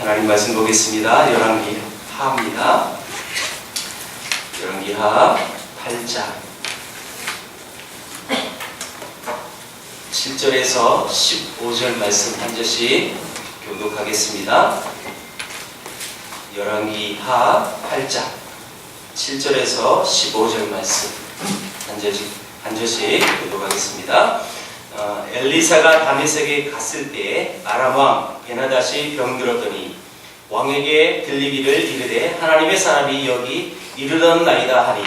하나님 말씀 보겠습니다. 열왕기 하입니다. 열왕기 하 8장 7절에서 15절 말씀 한 절씩 교독하겠습니다. 열왕기 하 8장 7절에서 15절 말씀 한 절씩 교독하겠습니다. 엘리사가 다메섹에 갔을 때 아람 왕 베나닷이 병들었더니 왕에게 들리기를 이르되 하나님의 사람이 여기 이르렀나이다 하니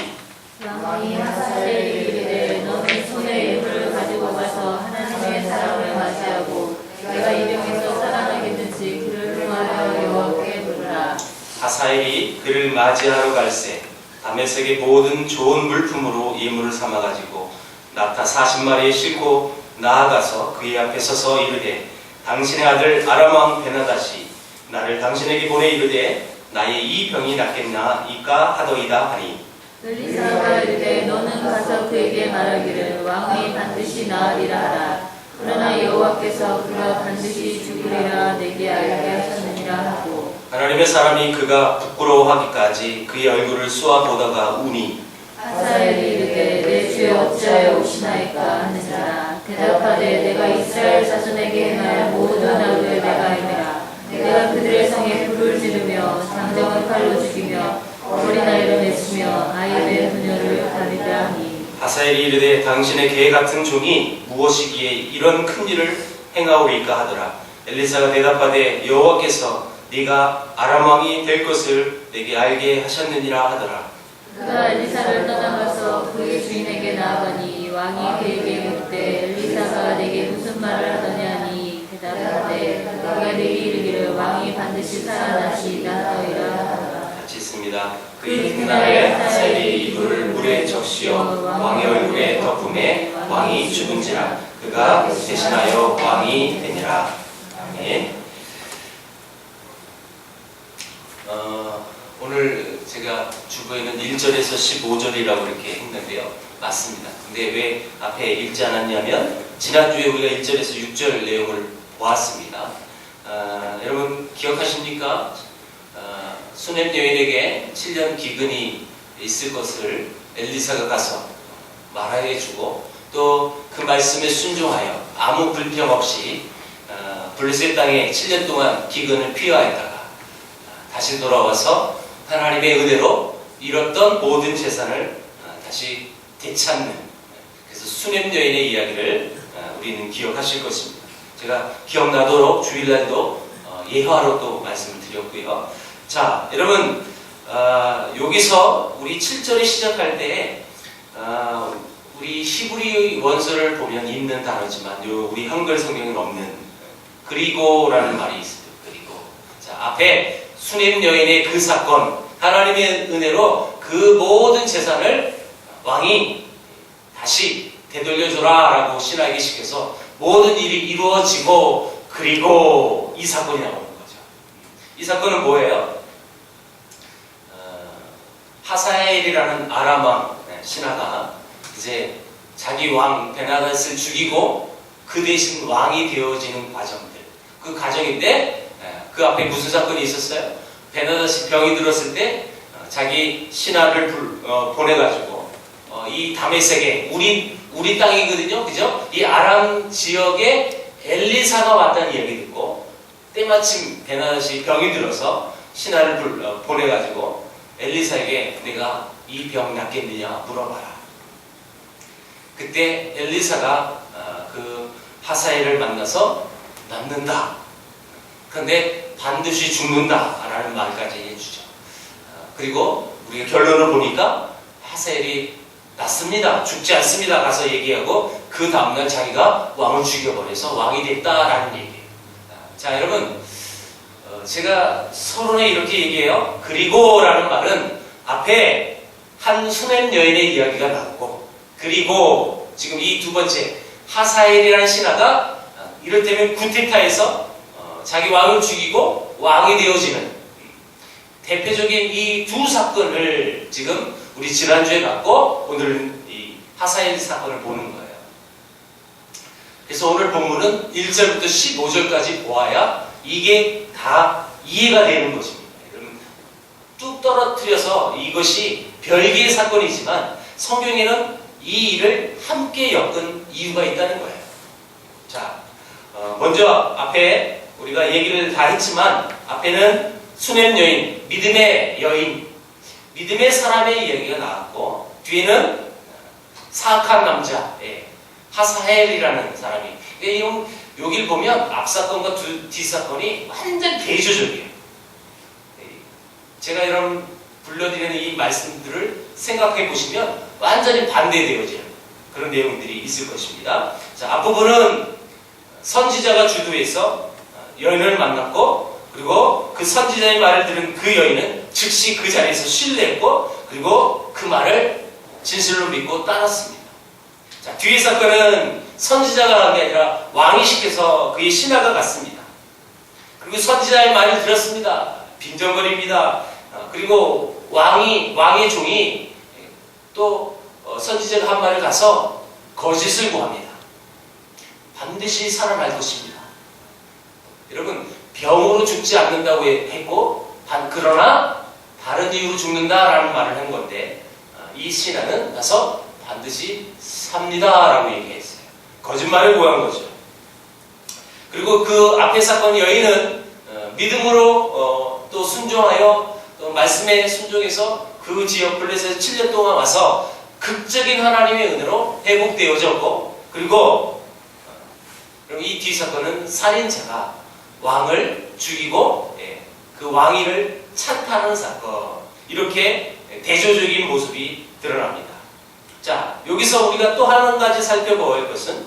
왕이 하사엘에게 이르되 너는 손에 예물을 가지고 가서 하나님의 사람을 맞이하고 내가 이 병에서 살아나겠는지 그를 통하여 여호와께 물으라. 하사엘이 그를 맞이하러 갈새 다메섹의 모든 좋은 물품으로 예물을 삼아가지고 낙타 40마리에 싣고 나아가서 그의 앞에 서서 이르되 당신의 아들 아람 왕 베나닷이 나를 당신에게 보내 이르되 나의 이 병이 낫겠나이까 하더이다 하니 엘리사가 이르되 너는 가서 그에게 말하기를 왕이 반드시 나으리라 하라. 그러나 여호와께서 그가 반드시 죽으리라 내게 알게 하셨느니라 하고 하나님의 사람이 그가 부끄러워하기까지 그의 얼굴을 쏘아보다가 우니 하사엘이 이르되 내 주여 어찌하여 오시나이까 하느니라. 대답하되 내가 이스라엘 자손에게 행할 모든 악을 내가 알미라. 내가 그들의 성에 불을 지르며 장정을 칼로 죽이며 어린아이를 내치며 아이들의 부녀를 가리라 하니 하사엘이 이르되 당신의 개 같은 종이 무엇이기에 이런 큰 일을 행하오리까 하더라. 엘리사가 대답하되 여호와께서 네가 아람 왕이 될 것을 내게 알게 하셨느니라 하더라. 그가 엘리사를 떠나가서 그의 주인에게 나아가니 왕이 그에게 묻되 엘리사가 내게 무슨 말을 하더냐니 대답하되 그가 내게 이르기를 왕이 반드시 살아나시리라 하더이라. 같이 있습니다. 그 이튿날에 하사엘이 이불을 물에 적시어 왕의 얼굴에 덮음에 왕이 죽은지라 그가 대신하여 왕이 되니라. 아멘. 오늘 제가 주보에는 1절에서 15절이라고 이렇게 했는데요. 맞습니다. 근데 왜 앞에 읽지 않았냐면 지난주에 우리가 1절에서 6절 내용을 보았습니다. 여러분 기억하십니까? 수넴 여인에게 7년 기근이 있을 것을 엘리사가 가서 말하게 해주고 또 그 말씀에 순종하여 아무 불평 없이 블레셋 땅에 7년 동안 기근을 피하였다가 다시 돌아와서 하나님의 은혜로 잃었던 모든 재산을 다시 되찾는 그래서 수넴 여인의 이야기를 우리는 기억하실 것입니다. 제가 기억나도록 주일날도 예화로 또 말씀을 드렸고요. 자, 여러분 여기서 우리 7절을 시작할 때 우리 히브리 원서를 보면 있는 단어지만 우리 한글 성경에는 없는 그리고라는 말이 있어요. 그리고 자, 앞에 수넴 여인의 그 사건 하나님의 은혜로 그 모든 재산을 왕이 다시 되돌려줘라 라고 신하에게 시켜서 모든 일이 이루어지고 그리고 이 사건이 나오는 거죠. 이 사건은 뭐예요? 하사엘이라는 아람 왕 신하가 이제 자기 왕 베나닷을 죽이고 그 대신 왕이 되어지는 과정들 그 과정인데 그 앞에 무슨 사건이 있었어요? 베나닷이 병이 들었을 때 자기 신하를 보내가지고 이 다메섹에 우리 땅이거든요, 그죠? 이 아람 지역에 엘리사가 왔다는 이야기 듣고 때마침 베나닷이 병이 들어서 신하를 보내가지고 엘리사에게 내가 이 병 낫겠느냐 물어봐라. 그때 엘리사가 그 하사엘을 만나서 낫는다. 그런데 반드시 죽는다라는 말까지 해주죠. 그리고 우리가 결론을 보니까 하사엘이 낫습니다. 죽지 않습니다. 가서 얘기하고 그 다음날 자기가 왕을 죽여버려서 왕이 됐다라는 얘기예요. 자, 여러분 제가 서론에 이렇게 얘기해요. 그리고라는 말은 앞에 한 수넴 여인의 이야기가 나오고 그리고 지금 이 두 번째 하사엘이라는 신하가 이를테면 구테타에서 자기 왕을 죽이고 왕이 되어지는 대표적인 이 두 사건을 지금 우리 지난주에 봤고 오늘은 이 하사엘 사건을 보는 거예요. 그래서 오늘 본문은 1절부터 15절까지 보아야 이게 다 이해가 되는 것입니다. 여러분, 뚝 떨어뜨려서 이것이 별개의 사건이지만 성경에는 이 일을 함께 엮은 이유가 있다는 거예요. 자, 먼저 앞에 우리가 얘기를 다 했지만 앞에는 수넴 여인, 믿음의 여인, 믿음의 사람의 이야기가 나왔고 뒤에는 사악한 남자, 하사헬이라는 사람이. 여기를 보면 앞사건과 뒷사건이 완전 대조적이에요. 제가 이런 불러드리는 이 말씀들을 생각해 보시면 완전히 반대되어지는 그런 내용들이 있을 것입니다. 자, 앞부분은 선지자가 주도해서 여인을 만났고, 그리고 그 선지자의 말을 들은 그 여인은 즉시 그 자리에서 신뢰했고, 그리고 그 말을 진실로 믿고 따랐습니다. 자, 뒤의 사건은 선지자가 한 게 아니라 왕이 시켜서 그의 신하가 갔습니다. 그리고 선지자의 말을 들었습니다. 빈정거립니다. 그리고 왕의 종이 또 선지자가 한 말을 가서 거짓을 구합니다. 반드시 살아날 것입니다. 여러분, 병으로 죽지 않는다고 했고, 그러나 다른 이유로 죽는다라는 말을 한 건데, 이 신하는 가서 반드시 삽니다라고 얘기했어요. 거짓말을 구한 거죠. 그리고 그 앞에 사건 여인은 믿음으로 또 순종하여 또 말씀에 순종해서 그 지역 블레셋에 7년 동안 와서 극적인 하나님의 은혜로 회복되어졌고, 그리고 이 뒤사건은 살인자가 왕을 죽이고 그 왕위를 찬탈하는 사건, 이렇게 대조적인 모습이 드러납니다. 자, 여기서 우리가 또 한 가지 살펴볼 것은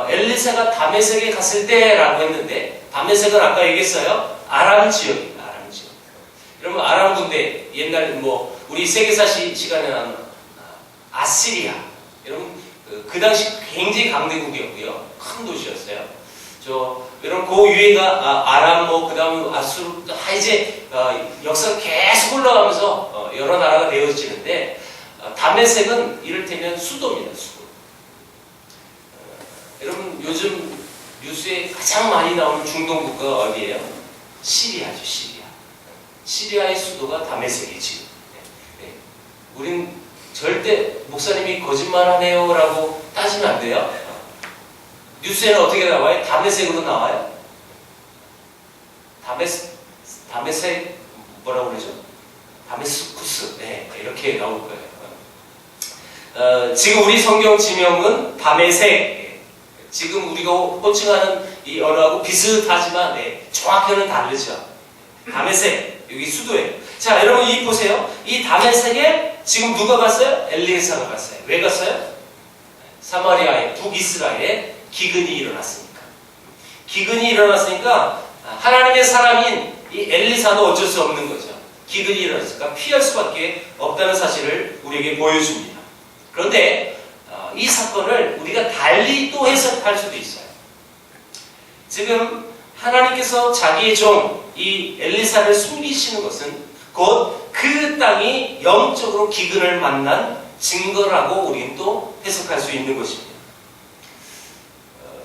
엘리사가 다메섹에 갔을 때라고 했는데, 다메섹은 아까 얘기했어요. 아람 지역입니다. 아람 지역. 여러분, 아람 군대, 옛날 우리 세계사 시간에 나온 아시리아, 여러분 그 당시 굉장히 강대국이었고요. 큰 도시였어요. 여러분 그 위에가 아람, 그 다음 아수르, 이제 역사가 계속 흘러가면서 여러 나라가 되어지는데, 다메섹은 이를테면 수도입니다. 수도. 여러분 요즘 뉴스에 가장 많이 나오는 중동 국가가 어디예요? 시리아죠. 시리아의 수도가 다메섹이지. 우린 절대 목사님이 거짓말하네요 라고 따지면 안 돼요. 뉴스에는 어떻게 나와요? 다메섹으로 나와요. 다메섹 뭐라고 그러죠? 다메스쿠스. 이렇게 나올 거예요. 지금 우리 성경 지명은 다메섹. 지금 우리가 호칭하는 이 언어하고 비슷하지만 정확히는 다르죠. 다메섹, 여기 수도예요. 자, 여러분 이 보세요. 이 다메섹에 지금 누가 갔어요? 엘리사가 갔어요. 왜 갔어요? 사마리아의 북이스라엘에 기근이 일어났으니까. 기근이 일어났으니까 하나님의 사람인 이 엘리사도 어쩔 수 없는 거죠. 기근이 일어났으니까 피할 수밖에 없다는 사실을 우리에게 보여줍니다. 그런데 이 사건을 우리가 달리 또 해석할 수도 있어요. 지금 하나님께서 자기의 종, 이 엘리사를 숨기시는 것은 곧 그 땅이 영적으로 기근을 만난 증거라고 우리는 또 해석할 수 있는 것입니다.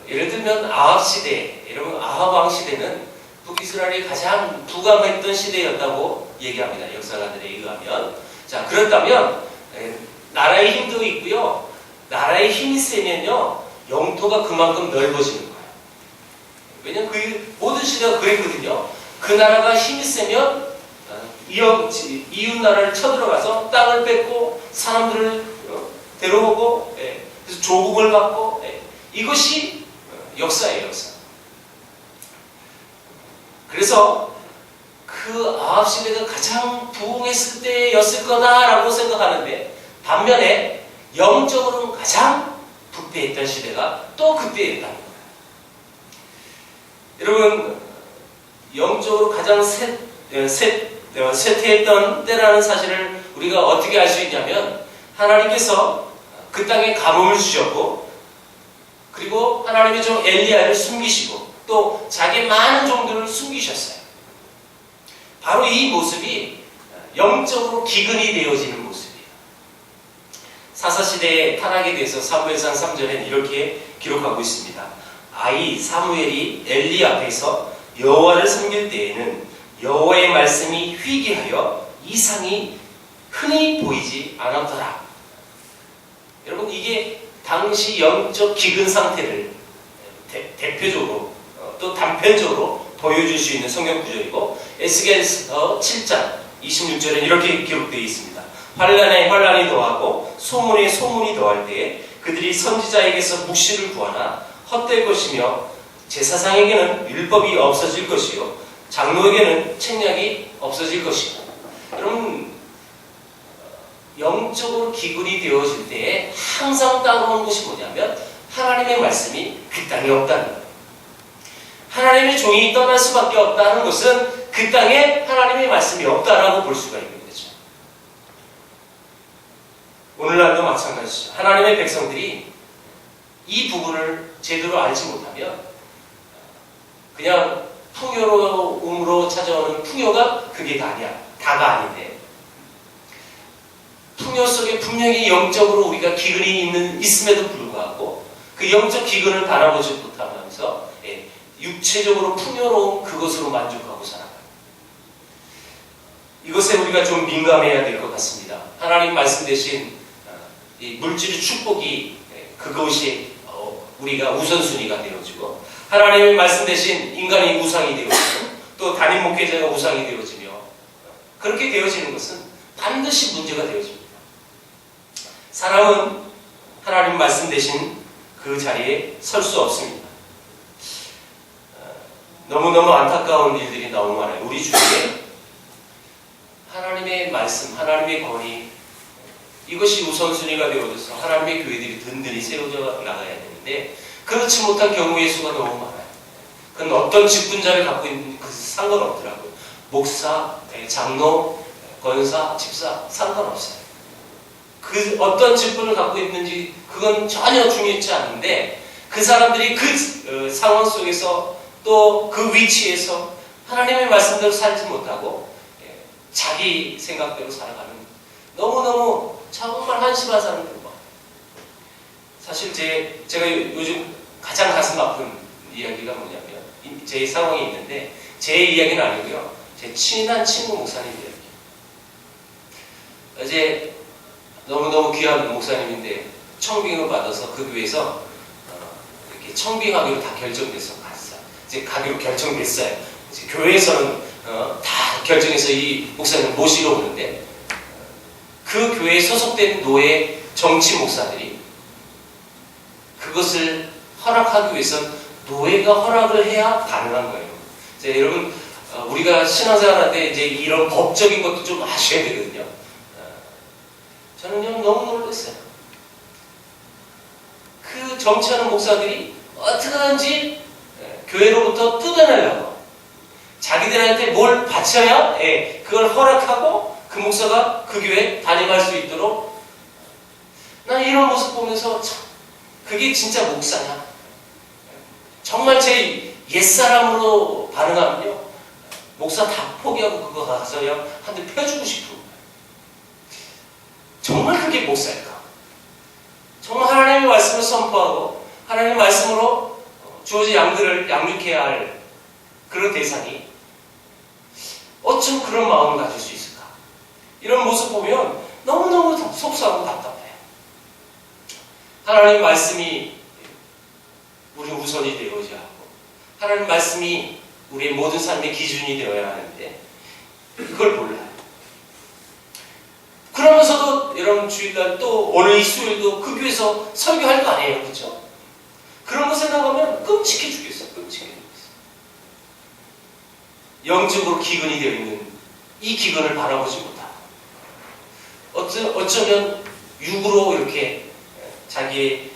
예를 들면 아합 시대, 여러분 아합 왕 시대는 북이스라엘이 가장 부강했던 시대였다고 얘기합니다. 역사가들에 의하면. 자, 그렇다면 나라의 힘도 있고요. 나라의 힘이 세면요, 영토가 그만큼 넓어지는 거예요. 왜냐면 그 모든 시대가 그랬거든요. 그 나라가 힘이 세면 이웃 나라를 쳐들어가서 땅을 뺏고 사람들을 데려오고, 그래서 조국을 받고, 이것이 역사예요, 역사. 그래서 그 아합 시대가 가장 부흥했을 때였을 거다라고 생각하는데, 반면에 영적으로는 가장 부패했던 시대가 또 그때였다는 거예요. 여러분, 영적으로 가장 쇠퇴했던 때라는 사실을 우리가 어떻게 알 수 있냐면, 하나님께서 그 땅에 가뭄을 주셨고, 그리고 하나님이 좀 엘리야를 숨기시고, 또 자기 많은 종들을 숨기셨어요. 바로 이 모습이 영적으로 기근이 되어지는 모습이에요. 사사시대의 타락에 대해서 사무엘상 3절엔 이렇게 기록하고 있습니다. 아이 사무엘이 엘리 앞에서 여호와를 섬길 때에는 여호와의 말씀이 희귀하여 이상이 흔히 보이지 않았더라. 여러분, 이게 당시 영적 기근 상태를 대표적으로 또 단편적으로 보여줄 수 있는 성경 구절이고, 에스겔서 7장 26절에 이렇게 기록되어 있습니다. 환난에 환난이 더하고 소문에 소문이 더할 때에 그들이 선지자에게서 묵시를 구하나 헛될 것이며, 제사장에게는 율법이 없어질 것이요 장로에게는 책략이 없어질 것이고. 여러분, 영적으로 기근이 되어질 때에 항상 따라오는 것이 뭐냐면 하나님의 말씀이 그 땅에 없다는 거예요. 하나님의 종이 떠날 수밖에 없다는 것은 그 땅에 하나님의 말씀이 없다라고 볼 수가 있는 거죠. 오늘날도 마찬가지죠. 하나님의 백성들이 이 부분을 제대로 알지 못하면 그냥 풍요로움으로 찾아오는 풍요가 그게 다가 아닌데, 풍요 속에 분명히 영적으로 우리가 기근이 있음에도 불구하고 그 영적 기근을 바라보지 못하면서 육체적으로 풍요로운 그것으로 만족하고 살아가요. 이것에 우리가 좀 민감해야 될 것 같습니다. 하나님 말씀 대신 이 물질의 축복이 그것이 우리가 우선순위가 되어지고, 하나님의 말씀 대신 인간이 우상이 되어지고 또 담임 목회자가 우상이 되어지며, 그렇게 되어지는 것은 반드시 문제가 되어집니다. 사람은 하나님 말씀 대신 그 자리에 설 수 없습니다. 너무너무 안타까운 일들이 너무 많아요. 우리 주위에 하나님의 말씀, 하나님의 권위, 이것이 우선순위가 되어져서 하나님의 교회들이 든든히 세워져 나가야 되는데, 그렇지 못한 경우의 수가 너무 많아요. 그건 어떤 직분자를 갖고 있는 그 상관없더라고요. 목사, 장로, 권사, 집사 상관없어요. 그 어떤 직분을 갖고 있는지 그건 전혀 중요치 않은데, 그 사람들이 그 상황 속에서 또 그 위치에서 하나님의 말씀대로 살지 못하고 자기 생각대로 살아가는 너무너무 정말 한심한 사람들 봐. 사실 제가 요즘 가장 가슴 아픈 이야기가 뭐냐면, 제 상황이 있는데 제 이야기는 아니고요, 제 친한 친구 목사님 이야기. 어제 너무너무 귀한 목사님인데 청빙을 받아서 그 교회에서 이렇게 청빙하기로 다 결정돼서 갔어요. 이제 가기로 결정됐어요. 이제 교회에서는 다 결정해서 이 목사님을 모시러 오는데, 그 교회에 소속된 노예 정치 목사들이 그것을 허락하기 위해서는 노예가 허락을 해야 가능한 거예요. 이제 여러분, 우리가 신앙생활할 때 이제 이런 법적인 것도 좀 아셔야 되거든요. 저는 너무 놀랐어요. 그 정치하는 목사들이 어떻게든지 교회로부터 뜯어내려고, 자기들한테 뭘 바쳐야 그걸 허락하고 그 목사가 그 교회에 담임할 수 있도록. 난 이런 모습 보면서 참, 그게 진짜 목사냐? 정말 제 옛사람으로 반응하면요, 목사 다 포기하고 그거 가서요 한 대 펴주고 싶은 거예요. 정말 그게 목사일까? 정말 하나님의 말씀을 선포하고 하나님의 말씀으로 주어진 양들을 양육해야 할 그런 대상이 어쩜 그런 마음을 가질 수 있을까? 이런 모습 보면 너무너무 속상하고 답답해요. 하나님 말씀이 우리 우선이 되어야 하고, 하나님 말씀이 우리의 모든 삶의 기준이 되어야 하는데 그걸 몰라요. 그러면서도 여러분, 주일날 또 오늘 이 수요일도 그 교회에서 설교할 거 아니에요, 그렇죠? 그런 거 생각하면 끔찍해 죽겠어요. 끔찍해 죽겠어요. 영적으로 기근이 되어 있는 이 기근을 바라보지 못하고, 어쩌면 육으로 이렇게 자기의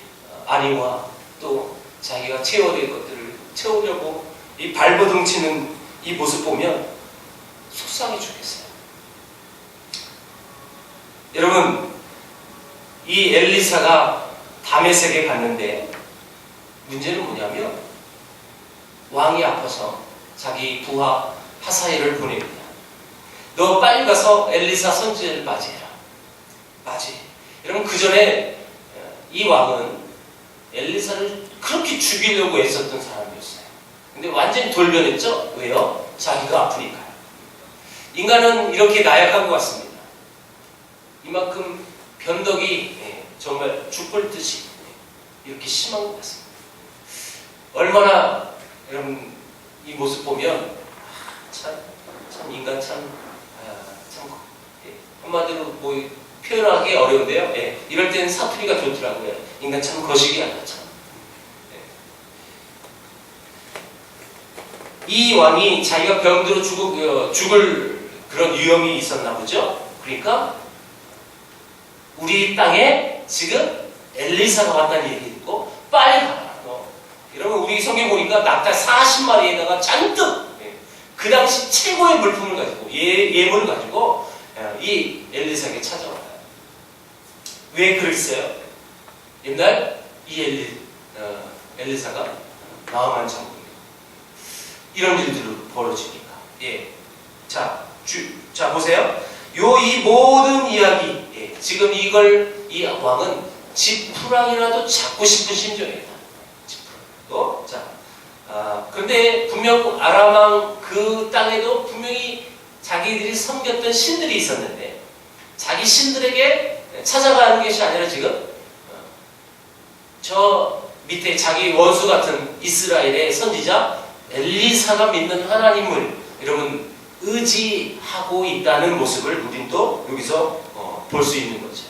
안위와 또 자기가 채워야 될 것들을 채우려고 이 발버둥 치는 이 모습 보면 속상해 죽겠어요. 여러분, 이 엘리사가 다메섹에 갔는데 문제는 뭐냐면, 왕이 아파서 자기 부하 하사엘을 보냅니다. 너 빨리 가서 엘리사 선지자를 맞이해라. 맞이. 여러분, 그 전에 이 왕은 엘리사를 그렇게 죽이려고 애썼던 사람이었어요. 근데 완전히 돌변했죠? 왜요? 자기가 아프니까요. 인간은 이렇게 나약한 것 같습니다. 이만큼 변덕이 정말 죽벌듯이 이렇게 심한 것 같습니다. 얼마나 여러분 이 모습 보면 참 인간 참 한마디로 뭐 표현하기 어려운데요. 이럴 때는 사투리가 좋더라고요. 인간 참 거시기하다 참. 이 왕이 자기가 병들어 죽을 그런 위험이 있었나 보죠. 그러니까 우리 땅에 지금 엘리사가 왔다는 얘기 듣고 빨리 가라. 여러분 우리 성경 보니까 낙타 40마리에다가 잔뜩 그 당시 최고의 물품을 가지고 예물을 가지고 이 엘리사에게 찾아와요. 왜 그랬어요? 옛날 이 엘리사가 마음한 장군이에요. 이런 일들이 벌어지니까. 자 보세요. 이 모든 이야기, 지금 이 왕은 지푸랑이라도 잡고 싶은 심정이다. 그런데 분명 아람왕 그 땅에도 분명히 자기들이 섬겼던 신들이 있었는데 자기 신들에게 찾아가는 것이 아니라 지금 저 밑에 자기 원수 같은 이스라엘의 선지자 엘리사가 믿는 하나님을 여러분 의지하고 있다는 모습을 우린 또 여기서 볼 수 있는 거죠.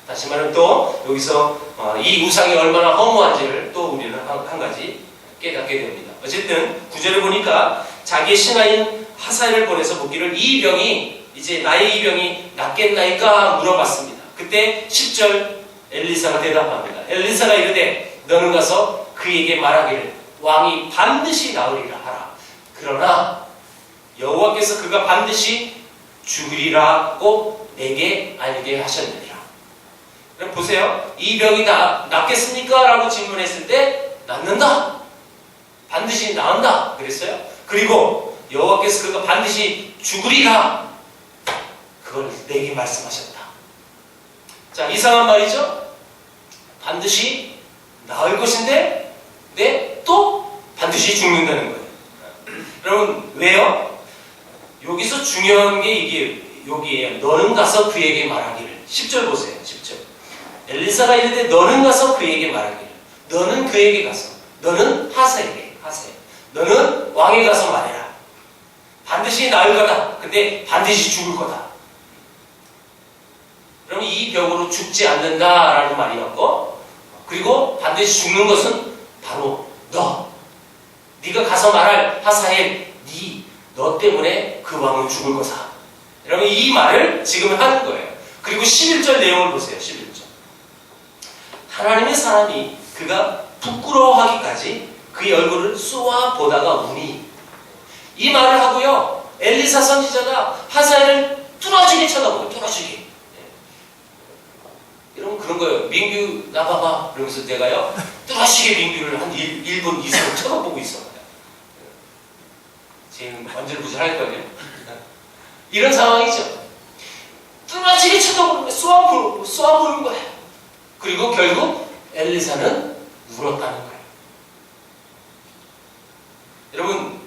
다시 말하면 또 여기서 이 우상이 얼마나 허무한지를 또 우리는 한 가지 깨닫게 됩니다. 어쨌든 9절을 보니까 자기의 신하인 하사엘을 보내서 묻기를 이 병이 이제 나의 이 병이 낫겠나이까 물어봤습니다. 그때 10절 엘리사가 대답합니다. 엘리사가 이르되 너는 가서 그에게 말하기를 왕이 반드시 나으리라 하라. 그러나 여호와께서 그가 반드시 죽으리라고 내게 알게 하셨느니라. 그럼 보세요. 이 병이 낫겠습니까? 라고 질문했을 때 낫는다. 반드시 나은다. 그랬어요. 그리고 여호와께서 그가 반드시 죽으리라. 그걸 내게 말씀하셨다. 자, 이상한 말이죠? 반드시 나을 것인데 또 반드시 죽는다는 거예요. 여러분 왜요? 여기서 중요한 게 이게 여기에요. 너는 가서 그에게 말하기를. 10절 보세요. 10절. 엘리사가 이르되 너는 가서 그에게 말하기를. 너는 그에게 가서. 너는 하사에게. 너는 왕에 가서 말해라. 반드시 나을 거다. 근데 반드시 죽을 거다. 그러면 이 병으로 죽지 않는다라는 말이었고, 그리고 반드시 죽는 것은 바로 너. 네가 가서 말할 하사엘, 너 때문에 그 왕은 죽을 거다. 여러분 이 말을 지금 하는 거예요. 그리고 11절 내용을 보세요. 11절. 하나님의 사람이 그가 부끄러워하기까지 그의 얼굴을 쏘아 보다가 우니. 이 말을 하고요. 엘리사 선지자가 하사엘을 뚫어지게 쳐다보고 뚫어지게. 여러분 그런 거예요. 민규 나봐봐. 그러면서 내가요. 뚫어지게 민규를 한 1분 이상 쳐다보고 있어요. 쟤는 완전 무시할 거예요. 이런 상황이죠. 뚫어지게 쳐다보는 거예요. 쏘아보는 거예요. 그리고 결국 엘리사는 울었다는 거예요. 여러분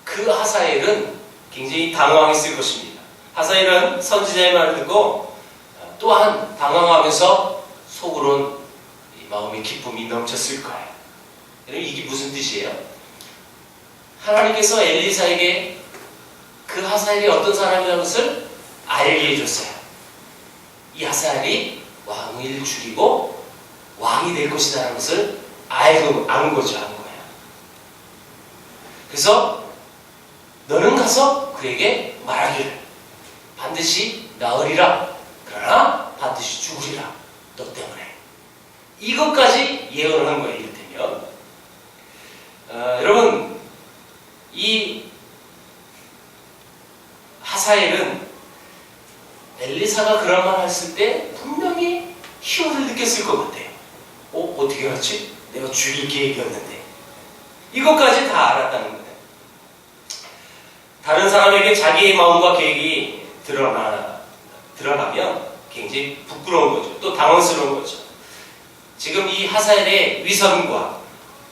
그 하사엘은 굉장히 당황했을 것입니다. 하사엘은 선지자의 말을 듣고 또한 당황하면서 속으로는 마음의 기쁨이 넘쳤을 거예요. 여러분 이게 무슨 뜻이에요? 하나님께서 엘리사에게 그 하사엘이 어떤 사람이라는 것을 알게 해줬어요. 이 하사엘이 왕을 죽이고 왕이 될 것이라는 것을 안 거죠. 그래서 너는 가서 그에게 말하기를 반드시 나으리라. 그러나 반드시 죽으리라. 너 때문에. 이것까지 예언을 한 거예요. 이를테면 여러분 이 하사엘은 엘리사가 그런 말 했을 때 분명히 희열을 느꼈을 것 같아요. 어떻게 알았지? 내가 죽일 계획이었는데. 이것까지 다 알았다는 거예요. 다른 사람에게 자기의 마음과 계획이 드러나면 굉장히 부끄러운 거죠. 또 당황스러운 거죠. 지금 이 하사엘의 위선과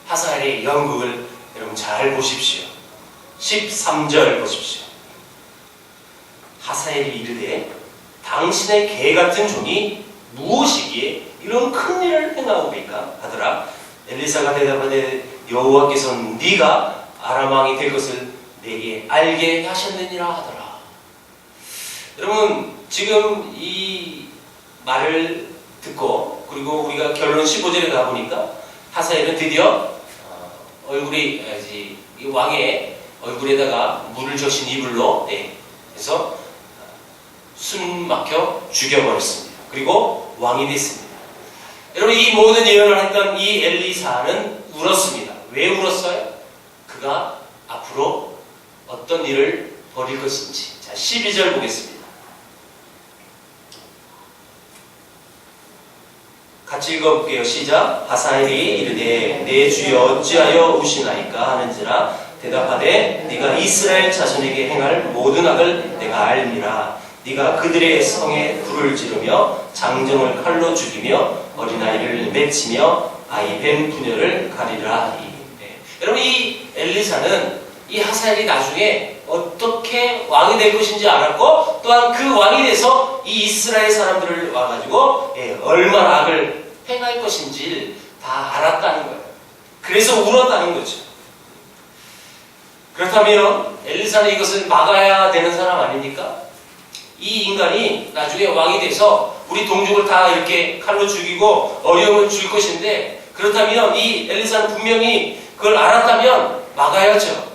하사엘의 연극을 여러분 잘 보십시오. 13절 보십시오. 하사엘이 이르되 당신의 개 같은 종이 무엇이기에 이런 큰 일을 행하오리까 하더라. 엘리사가 대답하되 여호와께서는 네가 아람 왕이 될 것을 내게 알게 하셨느니라 하더라. 여러분, 지금 이 말을 듣고 그리고 우리가 결론 15절에 가보니까 하사엘은 드디어 얼굴이 이 왕의 얼굴에다가 물을 적신 이불로 해서 숨 막혀 죽여버렸습니다. 그리고 왕이 됐습니다. 여러분, 이 모든 예언을 했던 이 엘리사는 울었습니다. 왜 울었어요? 그가 앞으로 어떤 일을 벌일 것인지. 자, 12절 보겠습니다. 같이 읽어볼게요. 시작. 하사엘이 이르되 내 주여 어찌하여 우시나이까 하는지라 대답하되 네가 이스라엘 자손에게 행할 모든 악을 내가 알미라. 네가 그들의 성에 불을 지르며 장정을 칼로 죽이며 어린아이를 맺히며 아이 뱀 부녀를 가리라 하니. 여러분, 이 엘리사는 이 하사엘이 나중에 어떻게 왕이 될 것인지 알았고, 또한 그 왕이 돼서 이 이스라엘 사람들을 와가지고 얼마나 악을 행할 것인지를 다 알았다는 거예요. 그래서 울었다는 거죠. 그렇다면 엘리사는 이것을 막아야 되는 사람 아닙니까? 이 인간이 나중에 왕이 돼서 우리 동족을 다 이렇게 칼로 죽이고 어려움을 줄 것인데, 그렇다면 이 엘리사는 분명히 그걸 알았다면 막아야죠.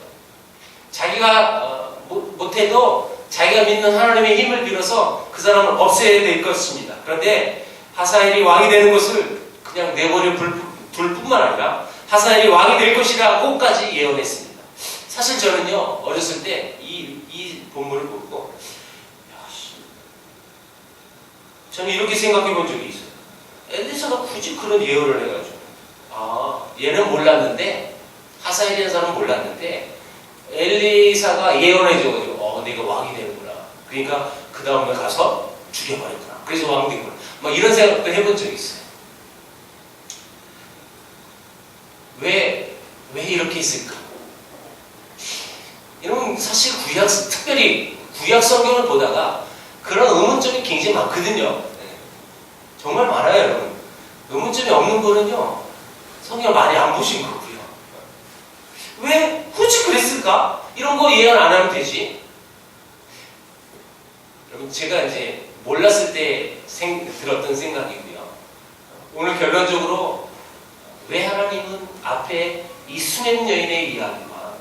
자기가 못해도 자기가 믿는 하나님의 힘을 빌어서 그 사람을 없애야 될 것입니다. 그런데 하사엘이 왕이 되는 것을 그냥 내버려 둘 뿐만 아니라 하사엘이 왕이 될 것이라고까지 예언했습니다. 사실 저는요, 어렸을 때 이 본문을 보고 저는 이렇게 생각해 본 적이 있어요. 엘리사가 굳이 그런 예언을 해가지고, 얘는 몰랐는데, 하사엘이라는 사람은 몰랐는데 엘리사가 예언해줘가지고 내가 왕이 되는구나. 그러니까 그 다음에 가서 죽여버렸구나. 그래서 왕이 되구나. 막 이런 생각도 해본 적이 있어요. 왜 이렇게 있을까? 여러분, 사실 특별히 구약 성경을 보다가 그런 의문점이 굉장히 많거든요. 정말 많아요, 여러분. 의문점이 없는 거는요, 성경을 많이 안 보신 거고요. 왜 굳이 그랬을까? 이런 거 예언 안 하면 되지. 여러분, 제가 이제 몰랐을 때 들었던 생각이고요. 오늘 결론적으로 왜 하나님은 앞에 이 수냄 여인의 이야기와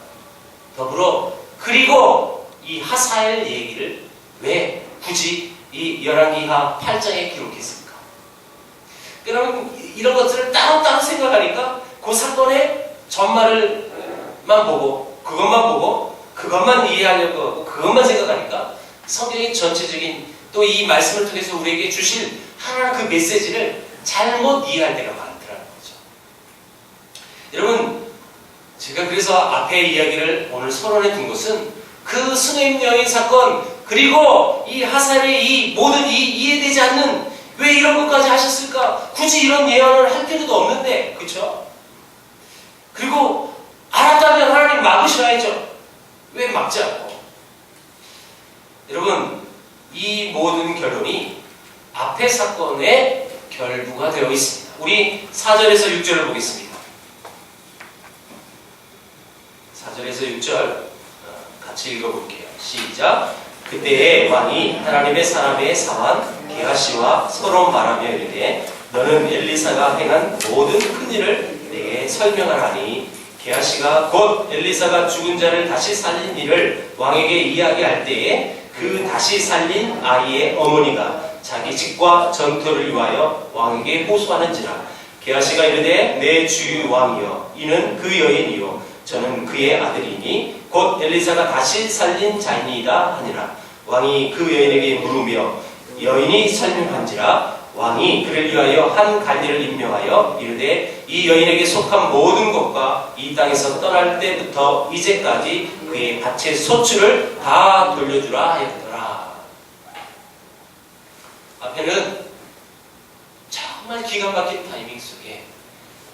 더불어 그리고 이 하사엘 얘기를 왜 굳이 이 열왕기하 8장에 기록했을까? 그러면 이런 것들을 따로따로 생각하니까 그 사건의 전말을만 보고 그것만 이해하려고 하고 그것만 생각하니까 성경의 전체적인 또 이 말씀을 통해서 우리에게 주실 하나님 그 메시지를 잘못 이해할 때가 많더라는 거죠. 여러분, 제가 그래서 앞에 이야기를 오늘 서론에 둔 것은 그 수냄 여인 사건, 그리고 이 하사엘의 이 모든 이해되지 않는 왜 이런 것까지 하셨을까? 굳이 이런 예언을 할 필요도 없는데, 그렇죠? 그리고 알았다면 하나님 막으셔야죠. 왜 막지 않고? 여러분, 이 모든 결론이 앞의 사건의 결부가 되어 있습니다. 우리 4절에서 6절을 보겠습니다. 4절에서 6절 같이 읽어볼게요. 시작. 그때의 왕이 하나님의 사람의 사환 게하시와 서로 말하며 이르되 너는 엘리사가 행한 모든 큰 일을 내게 설명하라니, 게하시가 곧 엘리사가 죽은 자를 다시 살린 일을 왕에게 이야기할 때에 그 다시 살린 아이의 어머니가 자기 직과 전토를 위하여 왕에게 호소하는지라. 게하시가 이르되 내 주 왕이여, 이는 그 여인이요 저는 그의 아들이니 곧 엘리사가 다시 살린 자이니이다 하니라. 왕이 그 여인에게 물으며 여인이 설명한지라. 왕이 그를 위하여 한 관리를 임명하여 이르되 이 여인에게 속한 모든 것과 이 땅에서 떠날 때부터 이제까지 그의 밭의 소출을 다 돌려주라 하였더라. 앞에는 정말 기가 막힌 타이밍 속에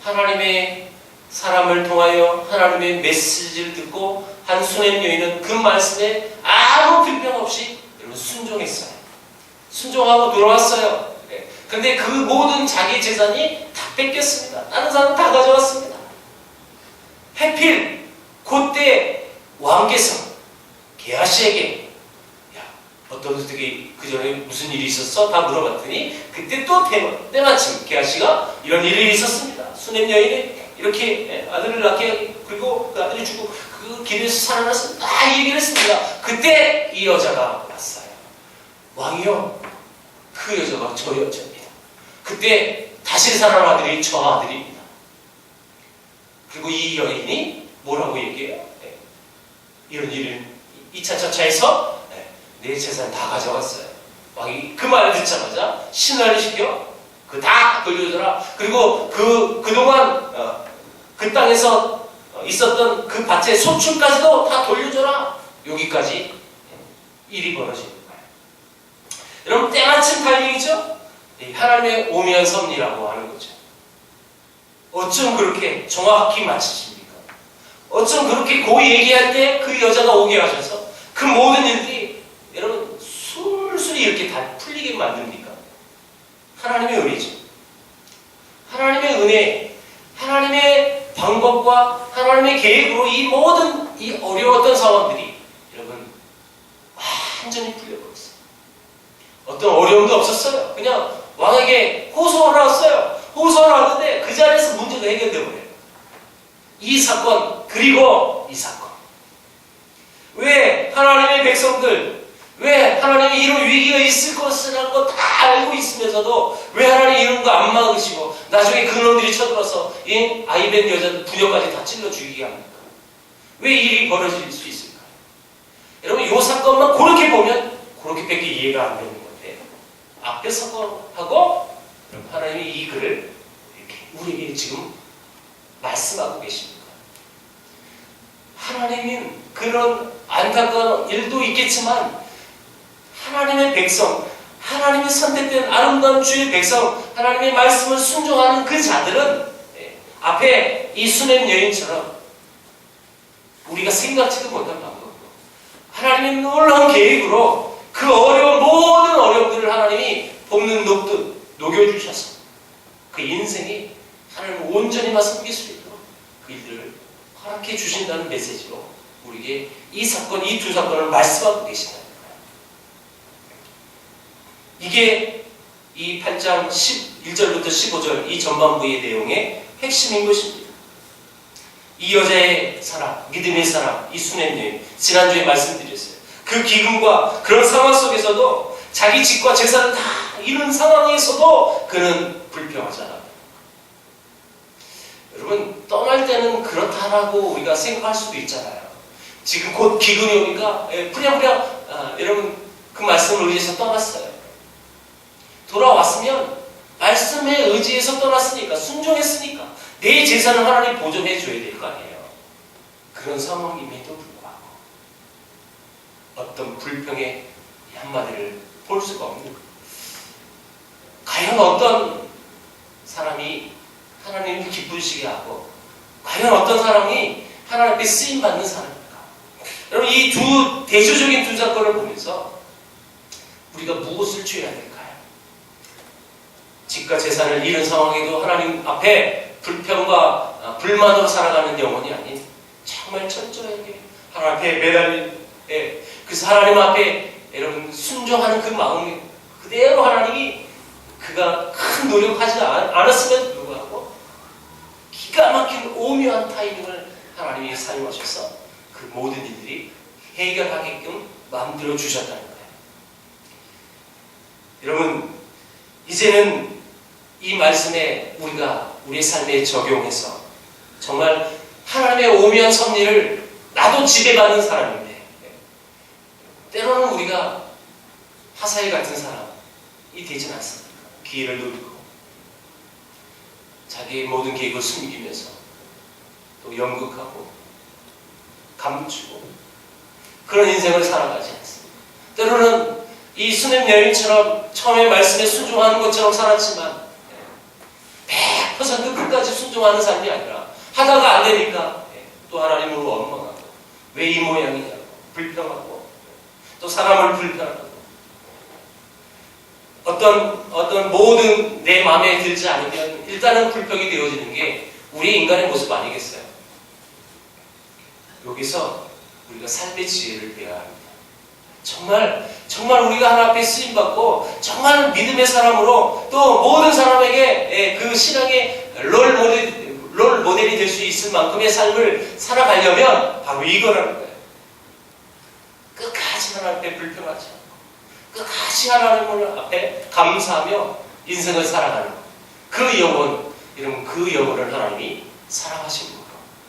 하나님의 사람을 통하여 하나님의 메시지를 듣고 한 수냄 여인은 그 말씀에 아무 불평 없이 여러분 순종했어요. 순종하고 돌아왔어요. 근데 그 모든 자기 재산이 다 뺏겼습니다. 다른 사람 다 가져갔습니다. 해필 그때 왕께서 게하시에게 야, 어떻게 그 전에 무슨 일이 있었어? 다 물어봤더니 그때 또 때마침 게하시가 이런 일이 있었습니다. 수넴 여인이 이렇게 아들을 낳게 그리고 그 아들이 죽고 그 길에서 살아나서 다 얘기를 했습니다. 그때 이 여자가 왔어요. 왕이요, 그 여자가 저 여자입니다. 그때 다시 살아난 아들이 저 아들입니다. 그리고 이 여인이 뭐라고 얘기해요? 이런 일을 2차 차차해서 내 재산 다 가져갔어요. 왕이 그 말을 듣자마자 신하를 시켜 그 다 돌려줘라. 그리고 그동안 그 땅에서 있었던 그 밭의 소출까지도 다 돌려줘라. 여기까지 일이 벌어지는 거예요. 여러분, 때마침 타이밍이죠? 하나님의 오묘한 섭리라고 하는 거죠. 어쩜 그렇게 정확히 맞히십니까? 어쩜 그렇게 고이 얘기할 때 그 여자가 오게 하셔서 그 모든 일들이 여러분 술술이 이렇게 다 풀리게 만듭니까? 하나님의 은혜죠. 하나님의 은혜, 하나님의 방법과 하나님의 계획으로 이 모든 이 어려웠던 상황들이 여러분 완전히 풀려버렸어요. 어떤 어려움도 없었어요. 그냥 왕에게 호소를 왔어요. 호소를 왔는데 그 자리에서 문제가 해결되어 버려요. 이 사건 그리고 이 사건. 왜 하나님의 백성들, 왜 하나님이 이런 위기가 있을 것이라는 거 다 알고 있으면서도 왜 하나님이 이런 거 안 막으시고 나중에 그놈들이 쳐들어서 이 아이벤 여자들 부녀까지 다 찔러 죽이게 합니까? 왜 일이 벌어질 수 있을까요? 여러분, 이 사건만 그렇게 보면 그렇게밖에 이해가 안 되는 건데 앞에 사건하고 하나님이 이 글을 이렇게 우리에게 지금 말씀하고 계십니다. 하나님은 그런 안타까운 일도 있겠지만 하나님의 백성, 하나님의 선택된 아름다운 주의 백성, 하나님의 말씀을 순종하는 그 자들은 앞에 이 수넴 여인처럼 우리가 생각지도 못한 방법으로 하나님의 놀라운 계획으로 그 어려운 모든 어려움들을 하나님이 볶는 녹듯 녹여주셔서 그 인생이 하나님을 온전히만 섬길 수 있도록 그 일들을 허락해 주신다는 메시지로 우리에게 이 사건, 이 두 사건을 말씀하고 계신다는 거예요. 이게 이 8장 1절부터 15절 이 전반부의 내용의 핵심인 것입니다. 이 여자의 사랑, 믿음의 사랑, 이 수넴 여인, 지난주에 말씀드렸어요. 그 기근과 그런 상황 속에서도 자기 집과 재산을 다 잃은 상황에서도 그는 불평하지 않았다. 여러분, 떠날 때는 그렇다라고 우리가 생각할 수도 있잖아요. 지금 곧 기근이 오니까 부랴부랴 여러분 그 말씀을 의지해서 떠났어요. 돌아왔으면 말씀에 의지해서 떠났으니까, 순종했으니까 내 재산을 하나님 보존해 줘야 될 거 아니에요. 그런 상황임에도 불구하고 어떤 불평의 한마디를 볼 수가 없는 거예요. 과연 어떤 사람이 하나님을 기쁘시게 하고 과연 어떤 사람이 하나님 앞에 쓰임받는 사람입니까? 여러분, 이 대조적인 두 사건을 보면서 우리가 무엇을 취해야 될까요? 집과 재산을 잃은 상황에도 하나님 앞에 불평과 불만으로 살아가는 영혼이 아닌 정말 철저하게 하나님 앞에 매달린, 그래서 하나님 앞에 여러분 순종하는 그 마음이 그대로 하나님이 그가 큰 노력하지 않았음에도 불구하고 기가 막힌 오묘한 타이밍을 하나님이 사용하셔서 그 모든 일들이 해결하게끔 만들어 주셨다는 거예요. 여러분, 이제는 이 말씀에 우리가 우리의 삶에 적용해서 정말 하나님의 오묘한 섭리를 나도 지배받는 사람인데 때로는 우리가 하사엘 같은 사람이 되진 않습니까? 기회를 누리고 자기의 모든 계획을 숨기면서 또 연극하고 감추고 그런 인생을 살아가지 않습니다. 때로는 이 수넴 여인처럼 처음에 말씀에 순종하는 것처럼 살았지만 100% 끝까지 순종하는 삶이 아니라 하다가 안 되니까 또 하나님을 원망하고 왜 이 모양이냐고 불평하고 또 사람을 불편하고 어떤 모든 내 마음에 들지 않으면 일단은 불평이 되어지는 게 우리 인간의 모습 아니겠어요? 여기서 우리가 삶의 지혜를 배워야 합니다. 정말 우리가 하나 앞에 쓰임받고 정말 믿음의 사람으로 또 모든 사람에게 그 신앙의 롤 모델이 될 수 있을 만큼의 삶을 살아가려면 바로 이거라는 거예요. 끝까지 하나님 앞에 불평하지 않고 끝까지 하나님 앞에 감사하며 인생을 살아가는 것. 그 영혼, 여러분 그 영혼을 하나님이 사랑하신 거고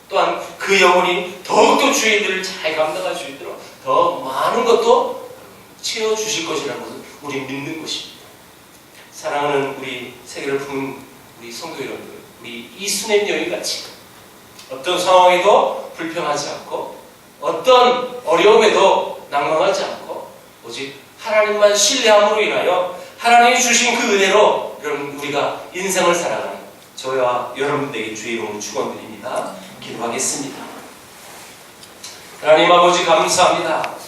또한 그 영혼이 더욱더 주의 일을 잘 감당할 수 있도록 더 많은 것도 채워주실 것이라는 것을 우리 믿는 것입니다. 사랑하는 우리 세계를 품은 우리 성도 여러분들, 우리 이순애 여인같이 어떤 상황에도 불평하지 않고 어떤 어려움에도 낭망하지 않고 오직 하나님만 신뢰함으로 인하여 하나님이 주신 그 은혜로 여러분 우리가 인생을 살아가는 저와 여러분들에게 주의 이름으로 축원드립니다. 기도하겠습니다. 하나님 아버지 감사합니다.